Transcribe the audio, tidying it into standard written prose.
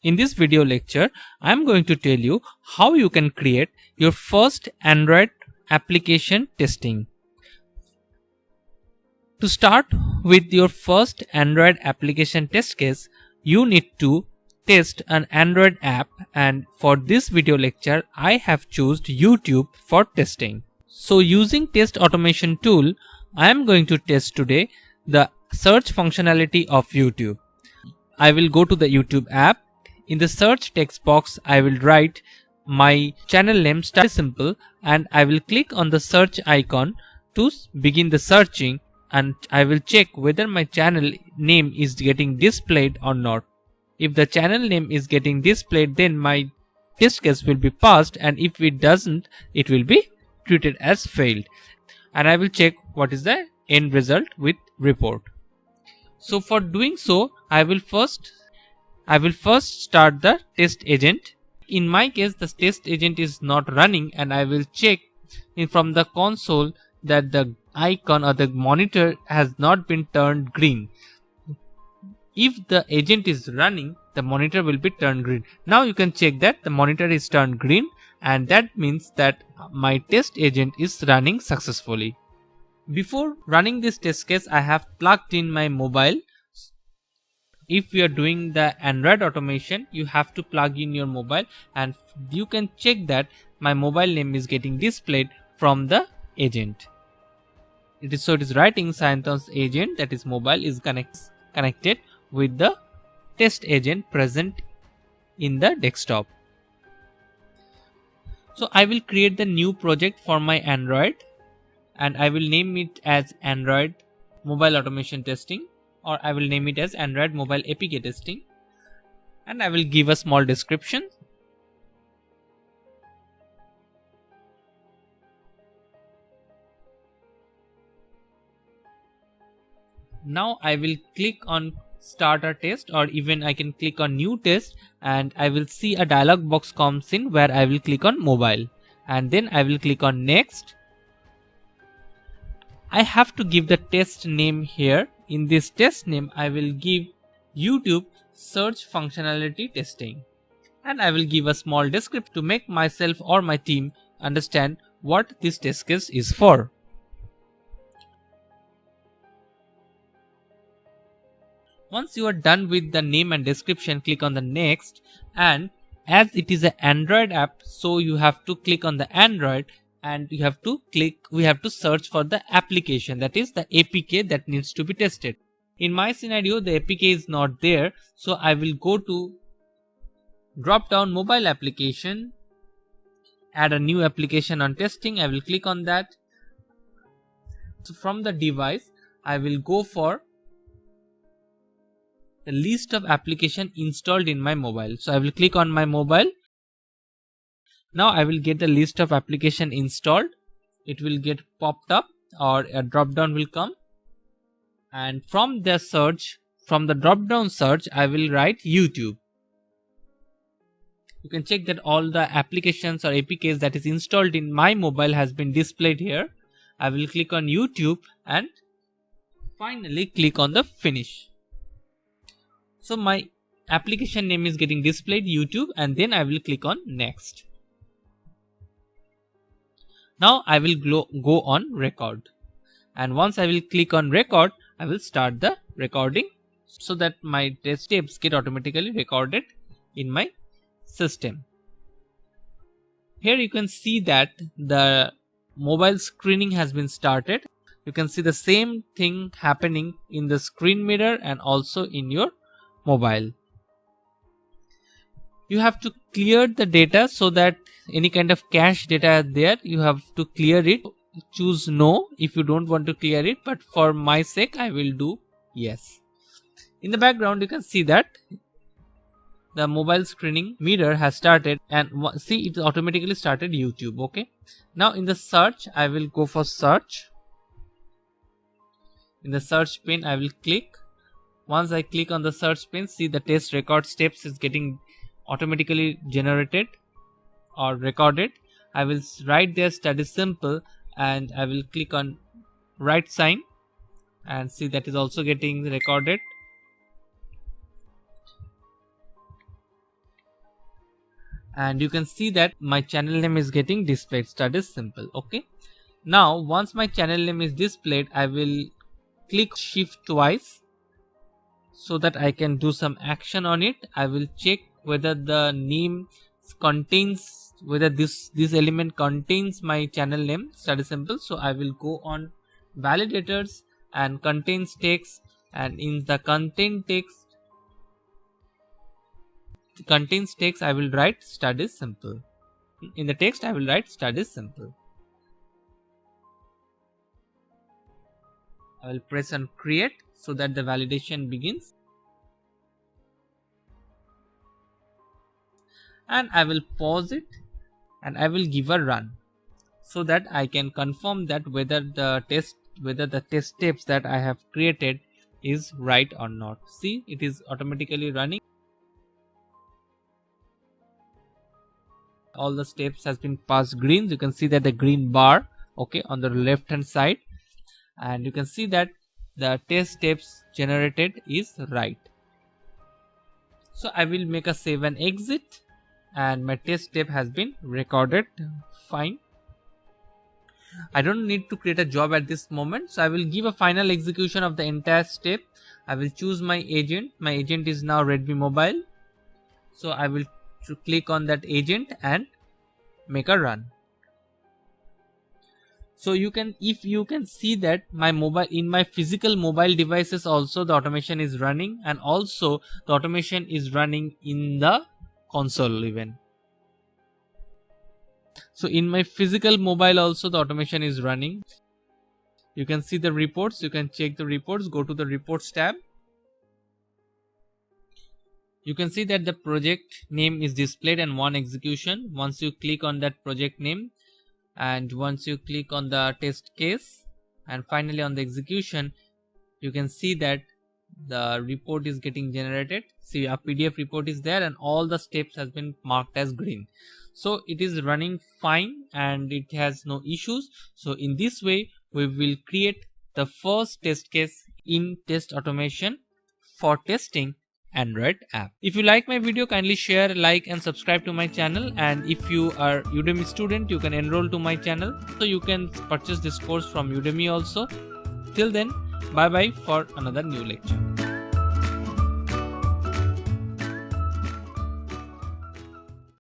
In this video lecture, I am going to tell you how you can create your first Android application testing. To start with your first Android application test case, you need to test an Android app, and for this video lecture I have chosen YouTube for testing. So using test automation tool, I am going to test today the search functionality of YouTube. I will go to the YouTube app. In the search text box, I will write my channel name Study Simple, and I will click on the search icon to begin the searching, and I will check whether my channel name is getting displayed or not. If the channel name is getting displayed, then my test case will be passed, and if it doesn't, it will be treated as failed. And I will check what is the end result with report. So for doing so, I will first start the test agent. In my case, the test agent is not running, and I will check from the console that the icon or the monitor has not been turned green. If the agent is running, the monitor will be turned green. Now you can check that the monitor is turned green, and that means that my test agent is running successfully. Before running this test case, I have plugged in my mobile. If you are doing the Android automation, you have to plug in your mobile, and you can check that my mobile name is getting displayed from the agent. It is writing Sayantan's agent, that is mobile, is connected with the test agent present in the desktop. So I will create the new project for my Android, and I will name it as Android Mobile Automation Testing, or I will name it as Android Mobile APK Testing, and I will give a small description. Now I will click on start a test, or even I can click on new test, and I will see a dialog box comes in where I will click on mobile, and then I will click on next. I have to give the test name here. In this test name, I will give YouTube search functionality testing, and I will give a small description to make myself or my team understand what this test case is for. Once you are done with the name and description, click on the next, and as it is an Android app, so you have to click on the Android, and we have to search for the application, that is the APK that needs to be tested. In my scenario, the APK is not there, so I will go to drop down mobile application, add a new application on testing. I will click on that. So from the device, I will go for the list of application installed in my mobile. So I will click on my mobile. Now I will get the list of application installed. It will get popped up, or a drop down will come, and from the drop down search, I will write YouTube. You can check that all the applications or APKs that is installed in my mobile has been displayed here. I will click on YouTube and finally click on the finish. So my application name is getting displayed, YouTube, and then I will click on next. Now I will go on record, and once I will click on record, I will start the recording so that my test steps get automatically recorded in my system. Here you can see that the mobile screening has been started. You can see the same thing happening in the screen mirror and also in your mobile. You have to clear the data, so that any kind of cache data there, you have to clear it. Choose no if you don't want to clear it, but for my sake I will do yes. In the background you can see that the mobile screening mirror has started, and see, it automatically started YouTube. Okay, now in the search, I will go for search. In the search pane, I will click. Once I click on the search pane, see the test record steps is getting automatically generated or recorded. I will write there Study Simple, and I will click on right sign, and see that is also getting recorded. and you can see that my channel name is getting displayed. Studies Simple. Okay, now once my channel name is displayed, I will click shift twice so that I can do some action on it. I will check whether the name contains, whether this element contains my channel name Study Simple. So I will go on validators and contains text, and in the contains text I will write Study Simple. In the text I will write Study Simple. I will press on create so that the validation begins, and I will pause it and I will give a run so that I can confirm that whether the test steps that I have created is right or not. See, it is automatically running. All the steps has been passed green. You can see that the green bar, okay, on the left hand side, and you can see that the test steps generated is right. So I will make a save and exit, and my test step has been recorded fine. I don't need to create a job at this moment, so I will give a final execution of the entire step. I will choose my agent. My agent is now Redmi Mobile, so I will click on that agent and make a run. So if you can see that my mobile, in my physical mobile devices also the automation is running, and also the automation is running in the console even. So in my physical mobile also the automation is running. You can see the reports. You can check the reports. Go to the reports tab. You can see that the project name is displayed and one execution. Once you click on that project name, and once you click on the test case, and finally on the execution, you can see that the report is getting generated. See, a PDF report is there and all the steps has been marked as green. So it is running fine and it has no issues. So in this way we will create the first test case in test automation for testing Android app. If you like my video, kindly share, like and subscribe to my channel, and if you are Udemy student, you can enroll to my channel, so you can purchase this course from Udemy also. Till then, bye bye for another new lecture.